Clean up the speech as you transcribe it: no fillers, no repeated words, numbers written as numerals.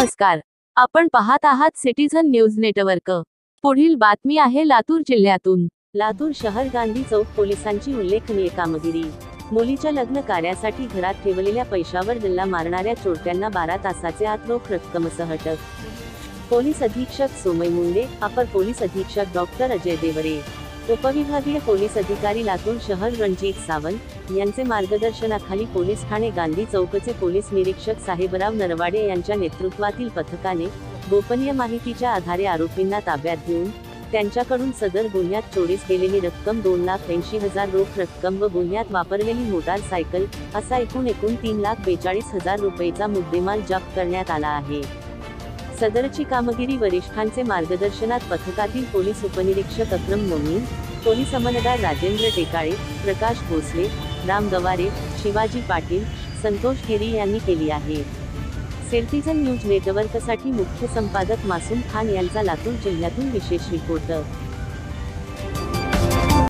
नमस्कार. आपण पाहत आहात सिटीझन न्यूज नेटवर्क. पुढील बातमी आहे लातूर जिल्ह्यातून. लातूर शहर गांधी चौक पोलिसांची उल्लेखनीय कामगिरी. मुलीच्या लग्न कार्यासाठी घरात ठेवलेल्या पैशावर डल्ला मारणाऱ्या चोरट्यांना 12 तासाचे आत रोख रक्कमसह अटक. पोलीस अधीक्षक सोमय मुंडे, अपर पोलीस अधीक्षक डॉक्टर अजय देवरे, उपविभागीय पोलीस अधिकारी लातूर शहर रणजित सावंत यांचे मार्गदर्शनाखाली पोलीस ठाणे गांधी चौकचे पोलीस निरीक्षक साहेबराव नरवाडे यांच्या नेतृत्वातील पथकाने गोपनीय माहितीच्या आधारे आरोपींना ताब्यात घेऊन त्यांच्याकडून सदर गुन्ह्यात चोरीस गेलेली रक्कम 2,80,000 रोख रक्कम व गुन्ह्यात वापरलेली मोटारसायकल असा एकूण 3,42,000 रुपयेचा मुद्देमाल जप्त करण्यात आला आहे. सदरची कामगिरी वरिष्ठांचे मार्गदर्शनात पथकातील पोलीस उपनिरीक्षक अक्रम मोमीन, पोलीस अंमलदार राजेंद्र टेकाळे, प्रकाश भोसले, राम गवारे, शिवाजी पाटील, संतोष गिरी यांनी केली आहे. सिटीझन न्यूज नेटवर्कसाठी मुख्य संपादक मासूम खान यांचा लातूर जिल्ह्यातून विशेष रिपोर्ट.